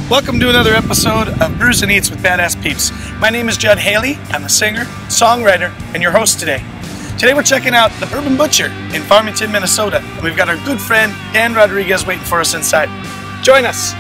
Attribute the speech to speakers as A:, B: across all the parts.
A: Welcome to another episode of Brews and Eats with Badass Peeps. My name is Jud Hailey. I'm a singer, songwriter, and your host today. Today we're checking out the Bourbon Butcher in Farmington, Minnesota. And we've got our good friend Dan Rodriguez waiting for us inside. Join us.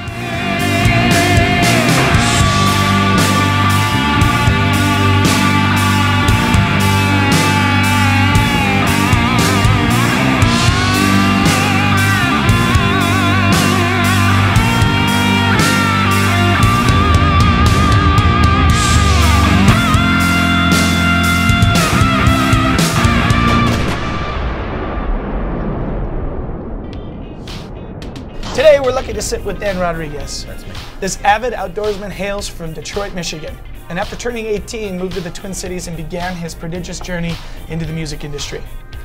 A: Today we're lucky to sit with Dan Rodriguez.
B: That's me.
A: This avid outdoorsman hails from Detroit, Michigan, and after turning 18 moved to the Twin Cities and began his prodigious journey into the music industry.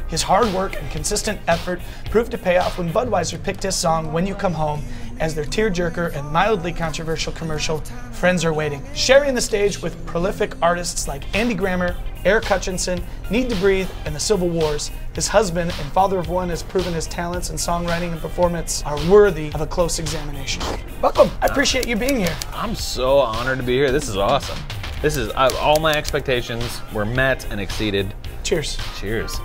A: His hard work and consistent effort proved to pay off when Budweiser picked his song When You Come Home as their tearjerker and mildly controversial commercial, Friends Are Waiting. Sharing the stage with prolific artists like Andy Grammer, Eric Hutchinson, Need to Breathe, and the Civil Wars, his husband and father of one has proven his talents in songwriting and performance are worthy of a close examination. Welcome, I appreciate you being here.
B: I'm so honored to be here. This is awesome. This is, all my expectations were met and exceeded.
A: Cheers.
B: Cheers.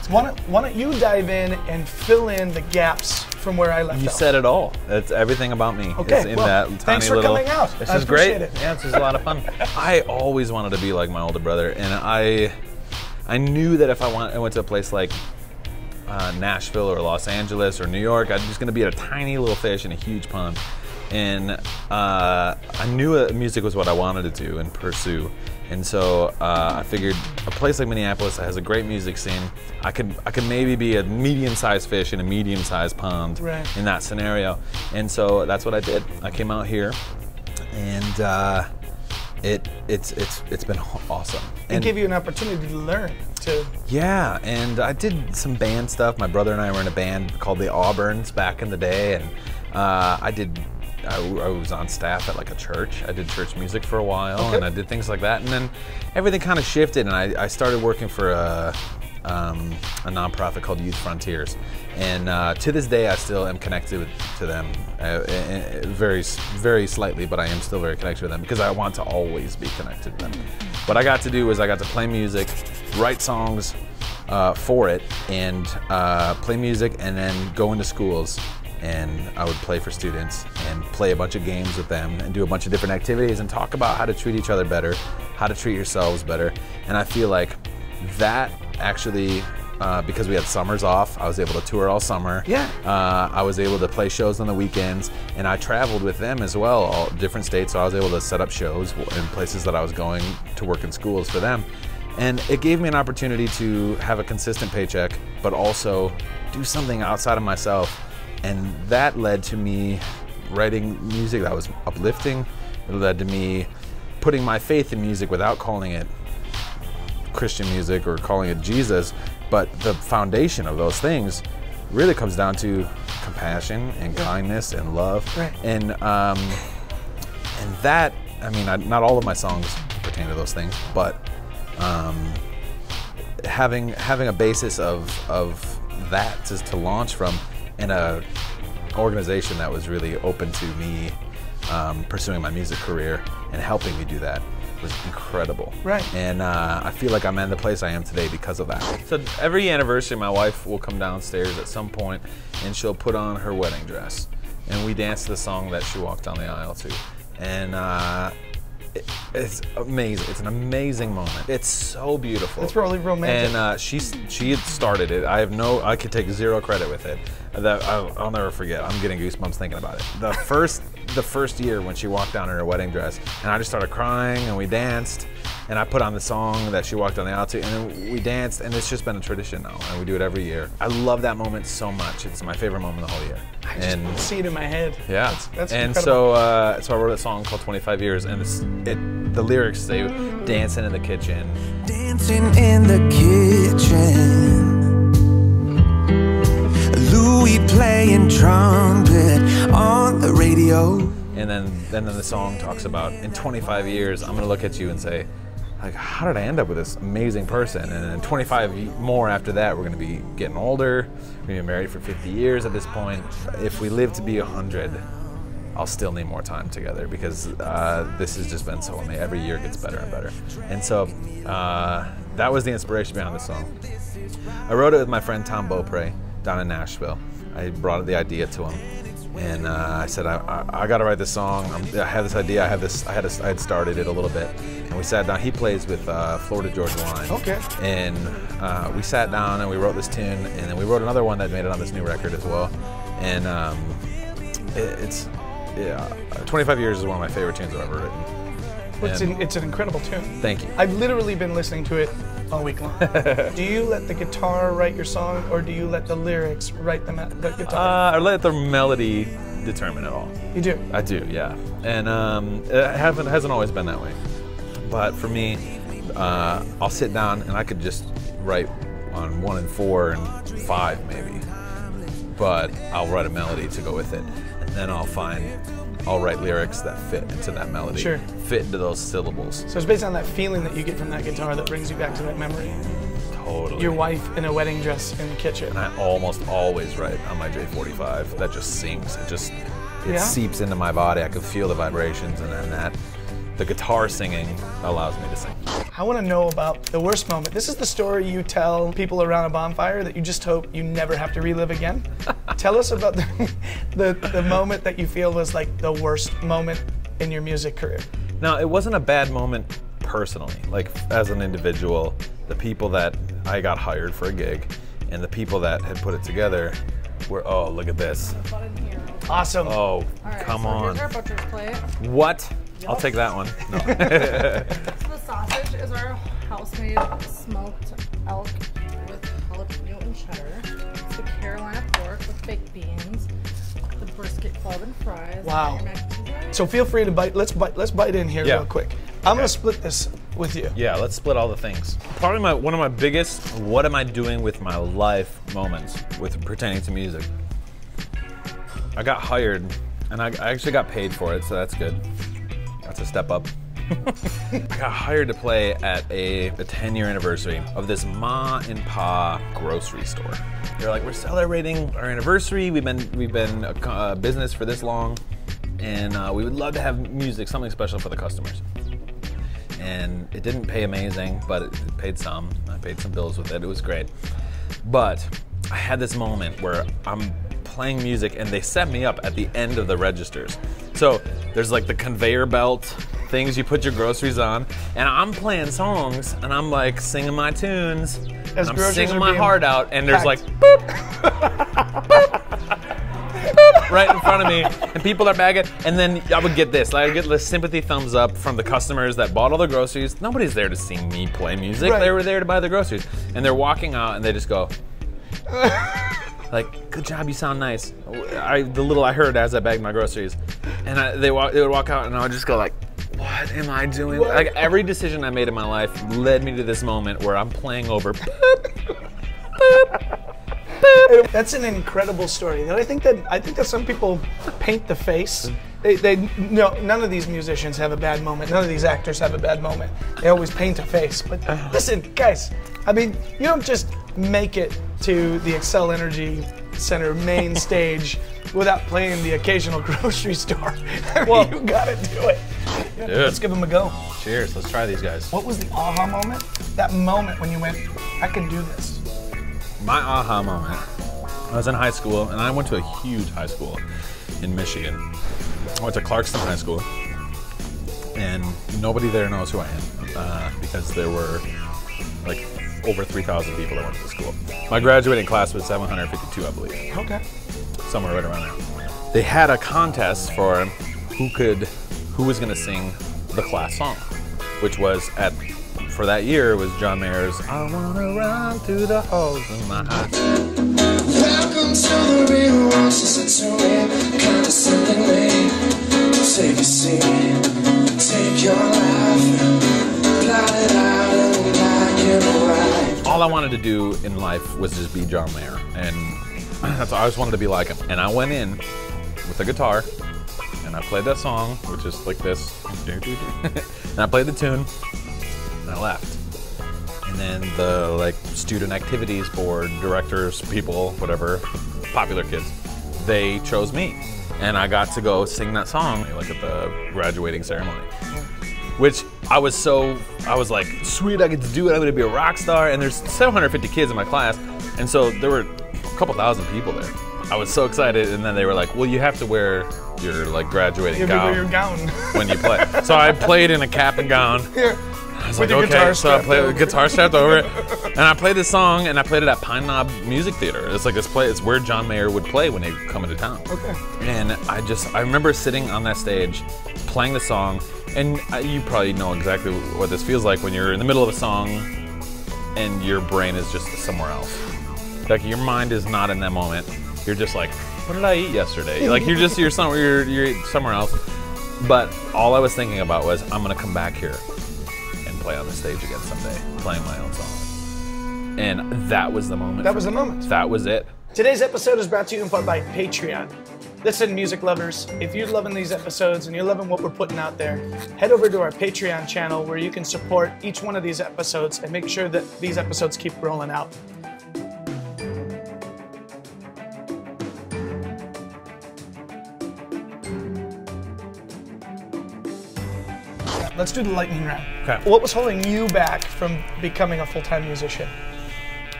A: Why don't you dive in and fill in the gaps from where I left off?
B: You said it all. That's everything about me.
A: Okay,
B: it's in
A: well,
B: that tiny
A: thanks for
B: little,
A: coming out.
B: This
A: I
B: is great.
A: appreciate it.
B: Yeah, this is a lot of fun. I always wanted to be like my older brother, and I knew that if I went to a place like Nashville or Los Angeles or New York, I'm just going to be a tiny little fish in a huge pond. And I knew that music was what I wanted to do and pursue. And so I figured a place like Minneapolis that has a great music scene, I could maybe be a medium-sized fish in a medium-sized pond in that scenario. And so that's what I did. I came out here, and it's been awesome.
A: It gave you an opportunity to learn.
B: Yeah, and I did some band stuff. My brother and I were in a band called the Auburns back in the day, and I was on staff at like a church. I did church music for a while, and I did things like that. And then everything kind of shifted, and I started working for a nonprofit called Youth Frontiers. And to this day, I still am connected to them, very, very slightly, but I am still very connected to them because I want to always be connected to them. What I got to do was I got to play music, write songs for it, and play music, and then go into schools. And I would play for students and play a bunch of games with them and do a bunch of different activities and talk about how to treat each other better, how to treat yourselves better. And I feel like that actually, because we had summers off, I was able to tour all summer.
A: Yeah.
B: I was able to play shows on the weekends, and I traveled with them as well, all different states, so I was able to set up shows in places that I was going to work in schools for them. And it gave me an opportunity to have a consistent paycheck, but also do something outside of myself. And that led to me writing music that was uplifting. It led to me putting my faith in music without calling it Christian music or calling it Jesus. But the foundation of those things really comes down to compassion and kindness and love.
A: Right.
B: And that, I mean, not all of my songs pertain to those things, but having a basis of that to launch from, and a organization that was really open to me pursuing my music career and helping me do that was incredible.
A: Right.
B: And I feel like I'm in the place I am today because of that. So every anniversary, my wife will come downstairs at some point and she'll put on her wedding dress. And we dance to the song that she walked down the aisle to. And it's amazing. It's an amazing moment. It's so beautiful.
A: It's really romantic.
B: And she had started it. I could take zero credit with it. That I'll never forget. I'm getting goosebumps thinking about it. The first year when she walked down in her wedding dress, and I just started crying, and we danced, and I put on the song that she walked down the aisle to, and then we danced, and it's just been a tradition now, and we do it every year. I love that moment so much. It's my favorite moment of the whole year.
A: I just see it in my head.
B: Yeah.
A: That's
B: and
A: incredible.
B: so I wrote a song called 25 Years, and the lyrics say, dancing in the kitchen.
C: Dancing in the kitchen. Louis playing trumpet on the radio.
B: And then the song talks about, in 25 years, I'm gonna look at you and say, like, how did I end up with this amazing person? And then 25 more after that, we're gonna be getting older. We're gonna be married for 50 years at this point. If we live to be 100, I'll still need more time together because this has just been so amazing. Every year gets better and better. And so that was the inspiration behind the song. I wrote it with my friend Tom Beaupre down in Nashville. I brought the idea to him. And I said, I got to write this song. I have this idea. I had started it a little bit, and we sat down. He plays with Florida Georgia Line.
A: Okay.
B: And we sat down and we wrote this tune, and then we wrote another one that made it on this new record as well. And it's 25 Years is one of my favorite tunes I've ever written.
A: Well, it's an incredible tune.
B: Thank you.
A: I've literally been listening to it all week long. Do you let the guitar write your song, or do you let the lyrics write the guitar?
B: I let the melody determine it all.
A: You do?
B: I do, yeah. And it hasn't always been that way. But for me, I'll sit down and I could just write on 1 and 4 and 5 maybe. But I'll write a melody to go with it. And then I'll write lyrics that fit into that melody.
A: Sure.
B: Fit into those syllables.
A: So it's based on that feeling that you get from that guitar that brings you back to that memory.
B: Totally.
A: Your wife in a wedding dress in the kitchen.
B: And I almost always write on my J45. That just sings. It seeps into my body. I can feel the vibrations, and then the guitar singing allows me to sing.
A: I want to know about the worst moment. This is the story you tell people around a bonfire that you just hope you never have to relive again. Tell us about the moment that you feel was like the worst moment in your music career.
B: No, it wasn't a bad moment personally. Like, as an individual, the people that I got hired for a gig and the people that had put it together were, oh, look at this.
A: Awesome.
B: Oh,
D: right,
B: come
D: so
B: on.
D: Here's our butcher's plate.
B: What? Yep. I'll take that one. No.
D: So the sausage is our house-made smoked elk with jalapeno and cheddar. It's the Carolina pork with baked beans. The brisket club and fries.
A: Wow. So feel free to bite. Let's bite in here real quick. I'm gonna split this with you.
B: Yeah, let's split all the things. Probably one of my biggest what am I doing with my life moments with pertaining to music. I got hired, and I actually got paid for it, so that's good. That's a step up. I got hired to play at a 10-year anniversary of this Ma and Pa grocery store. They're like, we're celebrating our anniversary. We've been a business for this long, and we would love to have music, something special for the customers. And it didn't pay amazing, but it paid some. I paid some bills with it. It was great. But I had this moment where I'm playing music and they set me up at the end of the registers. So there's like the conveyor belt things you put your groceries on, and I'm playing songs and I'm like singing my tunes and I'm singing my heart out, and there's like boop, boop, boop, right in front of me, and people are bagging, and then I would get this. I would get the sympathy thumbs up from the customers that bought all the groceries. Nobody's there to see me play music. Right. They were there to buy the groceries, and they're walking out and they just go like, good job, you sound nice. The little I heard as I bagged my groceries. And they would walk out and I would just go like, what am I doing? What? Like, every decision I made in my life led me to this moment where I'm playing over boop, boop, boop.
A: That's an incredible story. And I think that some people paint the face. No, none of these musicians have a bad moment. None of these actors have a bad moment. They always paint a face. But listen, guys, I mean, you don't just make it to the Excel Energy Center main stage without playing the occasional grocery store. I mean, you gotta do it.
B: Dude.
A: Let's give them a go.
B: Cheers, let's try these guys.
A: What was the aha moment? That moment when you went, I can do this.
B: My aha moment, I was in high school, and I went to a huge high school in Michigan. I went to Clarkston High School, and nobody there knows who I am because there were like over 3,000 people that went to the school. My graduating class was 752, I believe.
A: Okay.
B: Somewhere right around there. They had a contest for who was going to sing the class song, which was for that year was John Mayer's I Wanna Run Through the Halls of My Heart.
C: Welcome to the real world, it's a condescending way to take a seat, take your life, blot it out and black and white.
B: All I wanted to do in life was just be John Mayer, and that's all I always wanted to be like him. And I went in with a guitar, and I played that song, which is like this, and I played the tune, and I left. And then the like student activities board, directors, people, whatever, popular kids, they chose me. And I got to go sing that song like at the graduating ceremony. Which I was like, sweet, I get to do it, I'm gonna be a rock star. And there's 750 kids in my class. And so there were a couple thousand people there. I was so excited, and then they were like, well, you have to wear your like graduating gown when you play. So I played in a cap and gown.
A: Here.
B: I was like, okay, so I played with guitar strapped over it. And I played this song, and I played it at Pine Knob Music Theater. It's like it's where John Mayer would play when they come into town.
A: Okay.
B: And I remember sitting on that stage, playing the song, and you probably know exactly what this feels like when you're in the middle of a song, and your brain is just somewhere else. Like your mind is not in that moment. You're just like, what did I eat yesterday? Like you're somewhere else. But all I was thinking about was, I'm gonna come back here and play on the stage again someday, playing my own song. And that was the moment.
A: That was the moment.
B: That was it.
A: Today's episode is brought to you in part by Patreon. Listen, music lovers, if you're loving these episodes and you're loving what we're putting out there, head over to our Patreon channel where you can support each one of these episodes and make sure that these episodes keep rolling out. Let's do the lightning round.
B: Okay.
A: What was holding you back from becoming a full-time musician?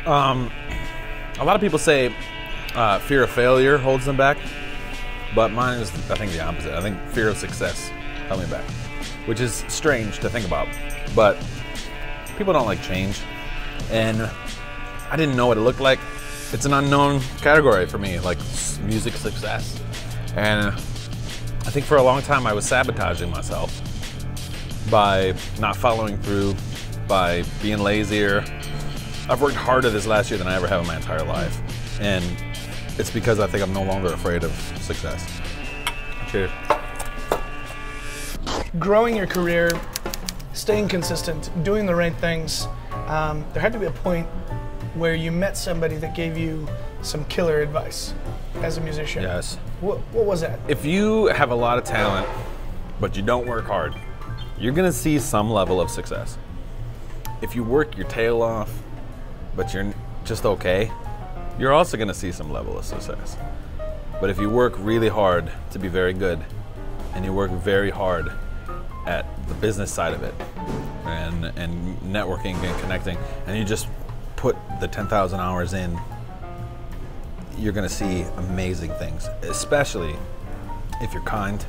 B: A lot of people say fear of failure holds them back, but mine is, I think, the opposite. I think fear of success held me back, which is strange to think about, but people don't like change, and I didn't know what it looked like. It's an unknown category for me, like music success, and I think for a long time I was sabotaging myself by not following through, by being lazier. I've worked harder this last year than I ever have in my entire life. And it's because I think I'm no longer afraid of success. Cheers.
A: Growing your career, staying consistent, doing the right things, there had to be a point where you met somebody that gave you some killer advice as a musician.
B: Yes.
A: What was that?
B: If you have a lot of talent, but you don't work hard, you're gonna see some level of success. If you work your tail off, but you're just okay, you're also gonna see some level of success. But if you work really hard to be very good, and you work very hard at the business side of it, and networking and connecting, and you just put the 10,000 hours in, you're gonna see amazing things, especially if you're kind,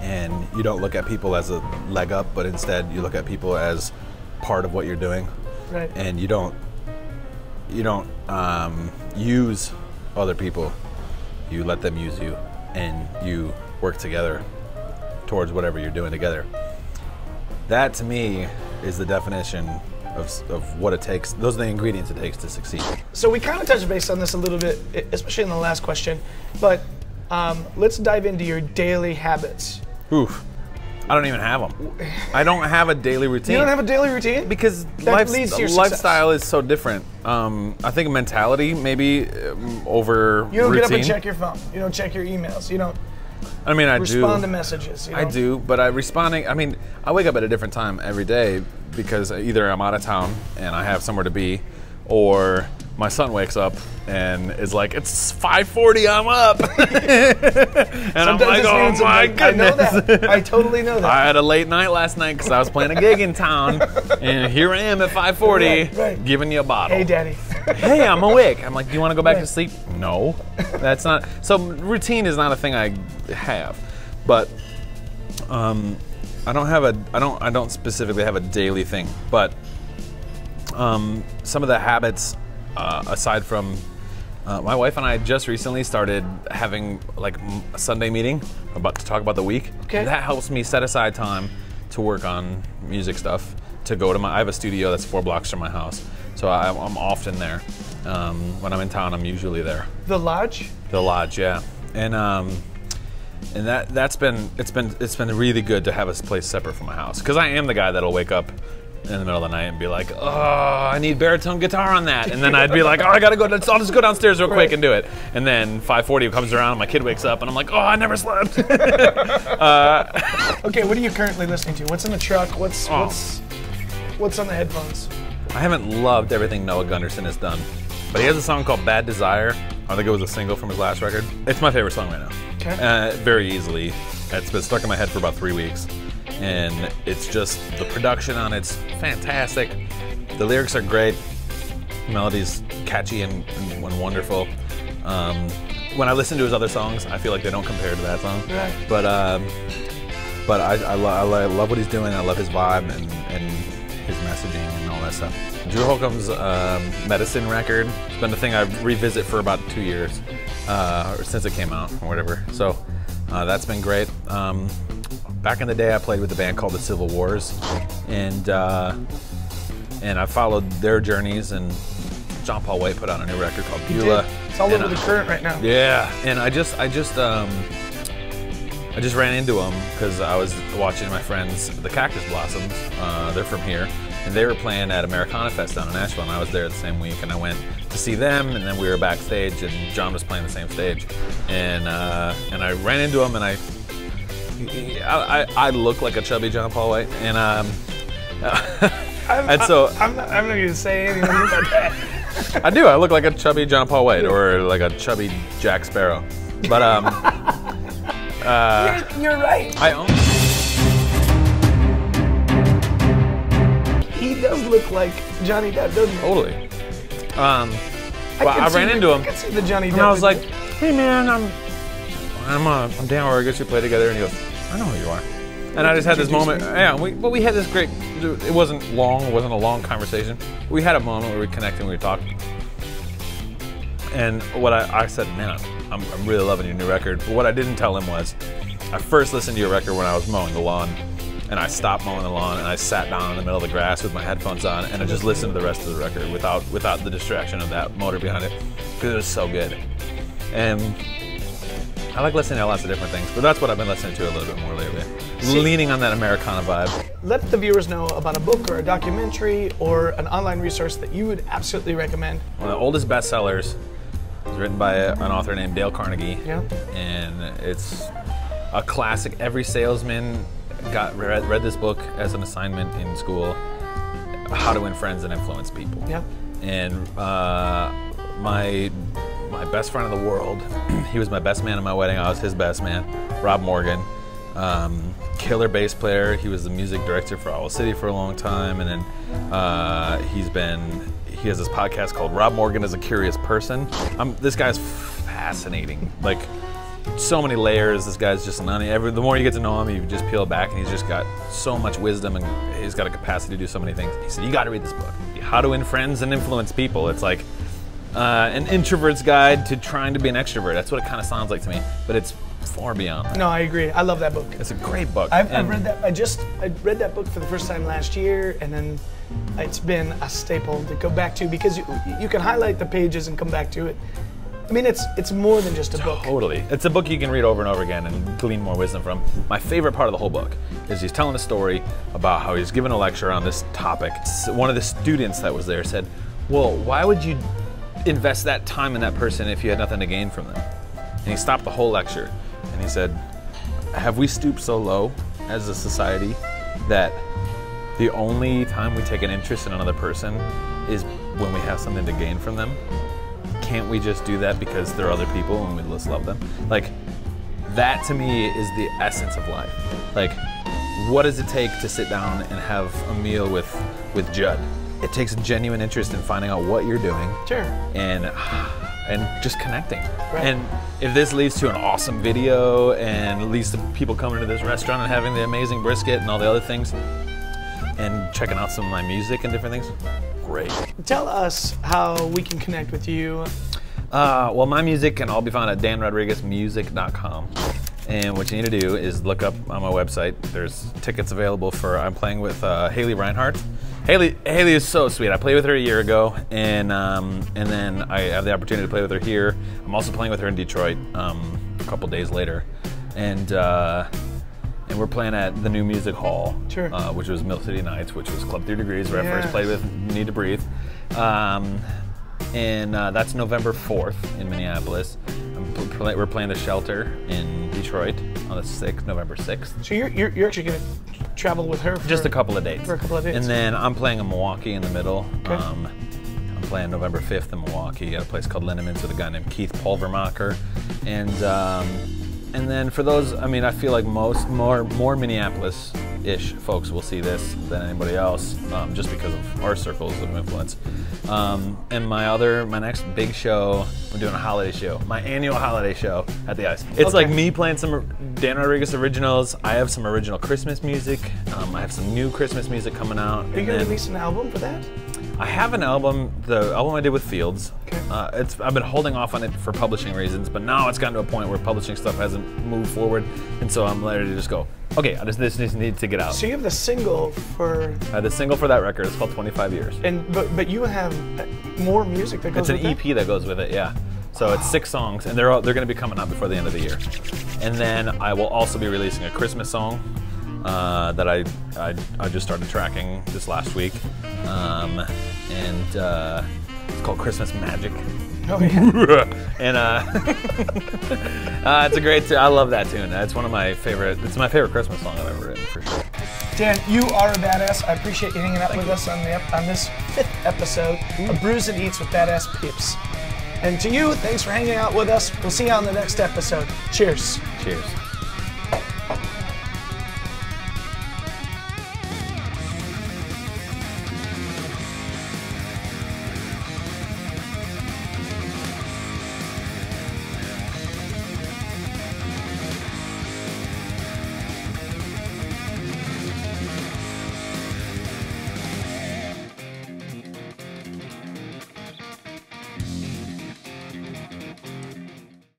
B: and you don't look at people as a leg up, but instead you look at people as part of what you're doing.
A: Right.
B: And you don't use other people. You let them use you, and you work together towards whatever you're doing together. That to me is the definition of what it takes. Those are the ingredients it takes to succeed.
A: So we kind of touched base on this a little bit, especially in the last question, but let's dive into your daily habits.
B: Oof. I don't even have them. I don't have a daily routine.
A: You don't have a daily routine?
B: Because lifestyle is so different. I think mentality maybe over
A: You don't
B: routine.
A: get up and check your phone. You don't check your emails. You don't
B: I mean, I
A: respond
B: do.
A: to messages. You know?
B: I do, but I wake up at a different time every day because either I'm out of town and I have somewhere to be, or my son wakes up and is like, it's 5:40, I'm up. And I'm like, oh my goodness.
A: I know that. I totally know that.
B: I had a late night last night because I was playing a gig in town, and here I am at 5:40
A: right.
B: giving you a bottle.
A: Hey, Daddy.
B: Hey, I'm awake. I'm like, do you want to go back to sleep? No, that's not. So routine is not a thing I have, but I don't specifically have a daily thing, but some of the habits, aside from my wife and I just recently started having like a Sunday meeting to talk about the week.
A: Okay.
B: That helps me set aside time to work on music stuff. I have a studio that's 4 blocks from my house, so I'm often there. When I'm in town, I'm usually there.
A: The Lodge?
B: The Lodge, yeah. And it's been really good to have a place separate from my house, because I am the guy that'll wake up in the middle of the night and be like, oh, I need baritone guitar on that, and then I'd be like, oh, I gotta go. I'll just go downstairs real quick and do it. And then 5:40 comes around, and my kid wakes up, and I'm like, oh, I never slept.
A: Okay, what are you currently listening to? What's in the truck? What's What's on the headphones?
B: I haven't loved everything Noah Gunderson has done, but he has a song called Bad Desire. I think it was a single from his last record. It's my favorite song right now.
A: Okay.
B: Very easily. It's been stuck in my head for about 3 weeks. And it's just, the production on it's fantastic. The lyrics are great. The melody's catchy and wonderful. When I listen to his other songs, I feel like they don't compare to that song.
A: Right.
B: But I love what he's doing. I love his vibe and his messaging and all that stuff. Drew Holcomb's Medicine record has been the thing I revisit for about 2 years, or since it came out or whatever. So that's been great. Back in the day, I played with a band called the Civil Wars, and I followed their journeys. And John Paul White put out a new record called Beulah.
A: It's all over the current right now.
B: Yeah, and I just ran into him because I was watching my friends, the Cactus Blossoms. They're from here, and they were playing at Americana Fest down in Nashville, and I was there the same week, and I went to see them, and then we were backstage, and John was playing the same stage, and I ran into him, and I look like a chubby John Paul White, and
A: I'm not going to say anything about that.
B: I do. I look like a chubby John Paul White, or like a chubby Jack Sparrow, but
A: You're right. He does look like Johnny Depp, doesn't he?
B: Totally. Well, I ran into him,
A: I can see the Johnny Depp.
B: and I was like, "Hey man, I'm Dan Rodriguez. We play together." And he goes, "I know who you are." And I just had this moment. Yeah, we had this great. It wasn't long. It wasn't a long conversation. We had a moment where we connected and we were talking. And what I said, man, I'm really loving your new record. But what I didn't tell him was, I first listened to your record when I was mowing the lawn, and I stopped mowing the lawn and I sat down in the middle of the grass with my headphones on, and I just listened to the rest of the record without the distraction of that motor behind it, because it was so good. And I like listening to lots of different things, but that's what I've been listening to a little bit more lately. Leaning on that Americana vibe.
A: Let the viewers know about a book or a documentary or an online resource that you would absolutely recommend.
B: One of the oldest bestsellers is written by an author named Dale Carnegie.
A: Yeah.
B: And it's a classic. Every salesman read this book as an assignment in school, How to Win Friends and Influence People.
A: Yeah.
B: And my best friend in the world, he was my best man at my wedding. I was his best man, Rob Morgan. Killer bass player. He was the music director for Owl City for a long time, and then he has this podcast called Rob Morgan is a Curious Person. This guy's fascinating. Like, so many layers. This guy's just the more you get to know him, you just peel back, and he's just got so much wisdom, and he's got a capacity to do so many things. He said, you got to read this book, How to Win Friends and Influence People. It's like an introvert's guide to trying to be an extrovert. That's what it kind of sounds like to me, but it's far beyond that.
A: No, I agree. I love that book.
B: It's a great book.
A: I've read that. I read that book for the first time last year, and then it's been a staple to go back to, because you can highlight the pages and come back to it. I mean, it's more than just a book. Totally.
B: It's a book you can read over and over again and glean more wisdom from. My favorite part of the whole book is he's telling a story about how he's giving a lecture on this topic. One of the students that was there said, well, why would you invest that time in that person if you had nothing to gain from them? And he stopped the whole lecture and he said, have we stooped so low as a society that the only time we take an interest in another person is when we have something to gain from them? Can't we just do that because they're other people and we just love them? Like, that to me is the essence of life. Like, what does it take to sit down and have a meal with Jud? It takes a genuine interest in finding out what you're doing.
A: Sure.
B: And just connecting.
A: Right.
B: And if this leads to an awesome video and leads to people coming to this restaurant and having the amazing brisket and all the other things and checking out some of my music and different things, great.
A: Tell us how we can connect with you.
B: Well, my music can all be found at danrodriguezmusic.com. And what you need to do is look up on my website. There's tickets available for, I'm playing with Hailey Reinhardt. Hailey is so sweet. I played with her a year ago, and then I have the opportunity to play with her here. I'm also playing with her in Detroit a couple days later. And we're playing at the new music hall,
A: sure.
B: Which was Mill City Nights, which was Club 3 Degrees, where I first played with Need to Breathe. And that's November 4th in Minneapolis. We're playing the Shelter in Detroit on the 6th, November 6th.
A: So you're actually going to travel with her for
B: just a couple of dates.
A: For a couple of dates.
B: And then I'm playing in Milwaukee in the middle.
A: Okay.
B: I'm playing November 5th in Milwaukee at a place called Lindeman's with a guy named Keith Pulvermacher. And then for those, I mean, I feel like more Minneapolis-ish folks will see this than anybody else, just because of our circles of influence. And my next big show, we're doing a holiday show, my annual holiday show at the Ice. It's like me playing some Dan Rodriguez originals. I have some original Christmas music. I have some new Christmas music coming out.
A: Are you going to release an album for that?
B: I have an album, the album I did with Fields.
A: Okay.
B: I've been holding off on it for publishing reasons, but now it's gotten to a point where publishing stuff hasn't moved forward, and so I'm ready to just go, okay, this needs to get out.
A: So you have the single for...
B: The single for that record is called 25 Years.
A: But you have more music that goes with it?
B: It's an EP that goes with it, yeah. So it's 6 songs, and they're going to be coming out before the end of the year. And then I will also be releasing a Christmas song that I just started tracking this last week, and it's called Christmas Magic.
A: Oh yeah.
B: And it's a great I love that tune. It's one of my favorite. It's my favorite Christmas song I've ever written, for sure.
A: Dan, you are a badass. I appreciate you hanging out with us on this 5th episode of Brews and Eats with Badass Peeps. And to you, thanks for hanging out with us. We'll see you on the next episode. Cheers.
B: Cheers.